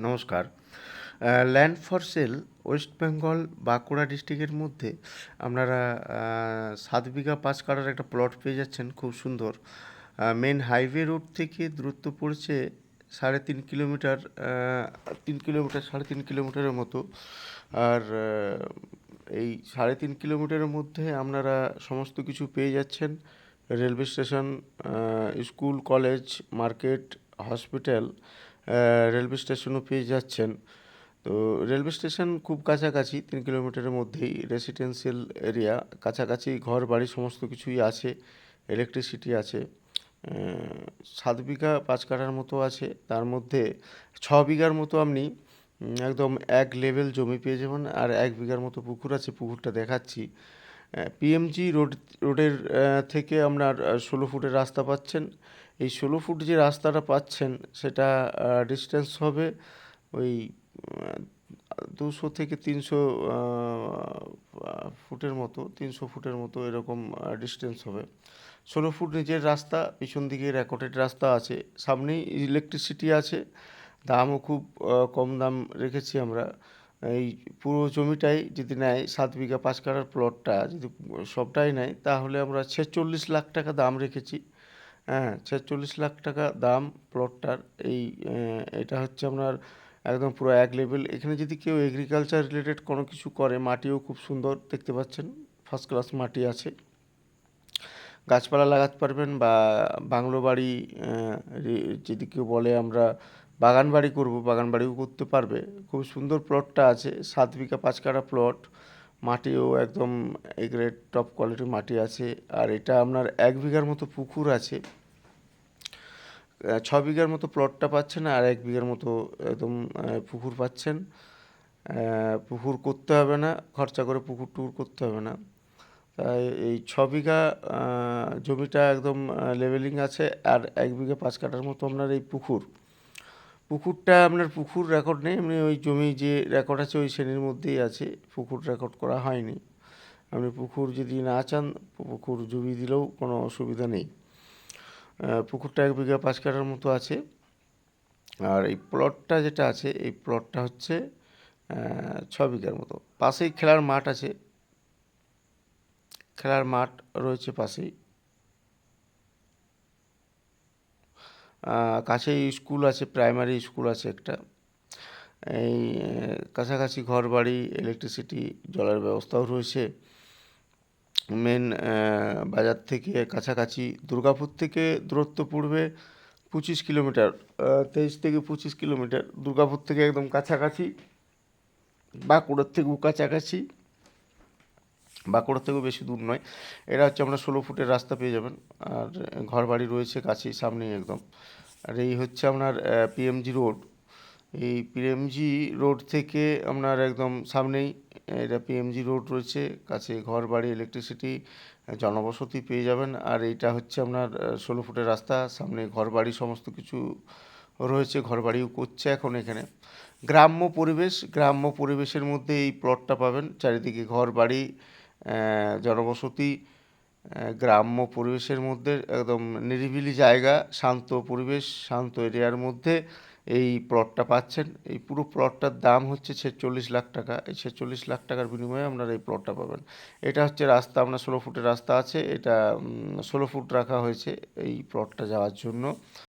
নমস্কার। Land for sale West Bengal Bankura ডিস্ট্রিক্টের মধ্যে আপনারা ৭ বিঘা ৫ কাঠার একটা প্লট পেয়ে যাচ্ছেন, খুব সুন্দর। মেন হাইওয়ে রোড থেকে দূরত্ব পড়ছে ৩.৫ কিলোমিটার, ৩ কিলোমিটার ৩.৫ কিলোমিটারের মতো। আর এই ৩.৫ কিলোমিটারের মধ্যে আপনারা সমস্ত কিছু পেয়ে যাচ্ছেন। Railway station, school, college, market, hospital, railway স্টেশনও পেয়ে যাচ্ছেন। তো রেলওয়ে স্টেশন খুব কাছাকাছি, ৩ কিলোমিটারের মধ্যেই। রেসিডেন্সিয়াল এরিয়া, কাছাকাছি ঘর বাড়ি সমস্ত কিছুই আছে, ইলেকট্রিসিটি আছে। ৭ বিঘা ৫ কাঠার মতো আছে, তার মধ্যে ৬ বিঘার মতো আপনি একদম এক লেভেল জমি পেয়ে যাবেন, আর ১ বিঘার মতো পুকুর আছে, পুকুরটা দেখাচ্ছি। পিএমজি রোডের থেকে আপনার ১৬ ফুটের রাস্তা পাচ্ছেন। এই ১৬ ফুট যে রাস্তাটা পাচ্ছেন সেটা ডিস্টেন্স হবে ওই ২০০ থেকে ৩০০ ফুটের মতো, ৩০০ ফুটের মতো এরকম ডিস্টেন্স হবে। ১৬ ফুট নিজের রাস্তা, পিছন দিকে র্যাকটেড রাস্তা আছে, সামনেই ইলেকট্রিসিটি আছে। দামও খুব কম দাম রেখেছি আমরা। এই পুরো জমিটাই যদি নেয়, ৭ বিঘা ৫ কাঠার প্লটটা যদি সবটাই নেয়, তাহলে আমরা ৪৬ লাখ টাকা দাম রেখেছি। হ্যাঁ, ৪৬ লাখ টাকা দাম প্লটটার। এটা হচ্ছে আপনার একদম পুরো এক লেভেল। এখানে যদি কেউ এগ্রিকালচার রিলেটেড কোনো কিছু করে, মাটিও খুব সুন্দর দেখতে পাচ্ছেন, ফার্স্ট ক্লাস মাটি আছে। গাছপালা লাগাতে পারবেন, বা বাংলো বাড়ি, যদি কেউ বলে আমরা বাগান বাড়ি করবো, বাগান বাড়িও করতে পারবে। খুব সুন্দর প্লটটা আছে, ৭ বিঘা ৫ কাঠা প্লট। মাটিও একদম এ গ্রেড টপ কোয়ালিটির মাটি আছে। আর এটা আপনার ১ বিঘার মতো পুকুর আছে। ৬ বিঘার মতো প্লটটা পাচ্ছেন, আর ১ বিঘার মতো একদম পুকুর পাচ্ছেন। পুকুর করতে হবে না, খরচা করে পুকুর টুকুর করতে হবে না। তাই এই ৬ বিঘা জমিটা একদম লেভেলিং আছে, আর ১ বিঘা ৫ কাঠার মতো আপনার এই পুকুরটা আপনার পুকুর রেকর্ড নেই, এমনি ওই জমি যে রেকর্ড আছে ওই শ্রেণীর মধ্যেই আছে, পুকুর রেকর্ড করা হয়নি। আপনি পুকুর যদি না চান, পুকুর জমি দিলেও কোনো অসুবিধা নেই। পুকুরটা ১ বিঘা ৫ কাঠার মতো আছে। আর এই প্লটটা যেটা আছে, এই প্লটটা হচ্ছে ৬ বিঘার মতো। পাশেই খেলার মাঠ আছে, খেলার মাঠ রয়েছে পাশেই। কাছেই স্কুল আছে, প্রাইমারি স্কুল আছে একটা। এই কাছাকাছি ঘর বাড়ি, ইলেকট্রিসিটি, জলের ব্যবস্থাও রয়েছে। মেন বাজার থেকে কাছাকাছি। দুর্গাপুর থেকে দূরত্ব পড়বে ২৫ কিলোমিটার, ২৩ থেকে ২৫ কিলোমিটার। দুর্গাপুর থেকে একদম কাছাকাছি, বাঁকুড়ার থেকেও কাছাকাছি, বাঁকুড়ার থেকেও বেশি দূর নয়। এটা হচ্ছে আমরা ১৬ ফুটের রাস্তা পেয়ে যাবেন, আর ঘর বাড়ি রয়েছে কাছেই, সামনেই একদম। আর এই হচ্ছে আপনার পিএমজি রোড। এই পিএমজি রোড থেকে আপনার একদম সামনেই এটা পিএমজি রোড রয়েছে, কাছে ঘর বাড়ি, ইলেকট্রিসিটি, জনবসতি পেয়ে যাবেন। আর এইটা হচ্ছে আপনার ১৬ ফুটের রাস্তা, সামনে ঘর বাড়ি সমস্ত কিছু রয়েছে, ঘর বাড়িও করছে এখন এখানে। গ্রাম্য পরিবেশের মধ্যে এই প্লটটা পাবেন, চারিদিকে ঘর বাড়ি, জনবসতি, গ্রাম্য পরিবেশের মধ্যে একদম নিরিবিলি জায়গা, শান্ত পরিবেশ, শান্ত এরিয়ার মধ্যে এই প্লটটা পাচ্ছেন। এই পুরো প্লটটার দাম হচ্ছে ৪৬ লাখ টাকা। এই ৪৬ লাখ টাকার বিনিময়ে আপনারা এই প্লটটা পাবেন। এটা হচ্ছে রাস্তা, আপনার ১৬ ফুটের রাস্তা আছে, এটা ১৬ ফুট রাখা হয়েছে এই প্লটটা যাওয়ার জন্য।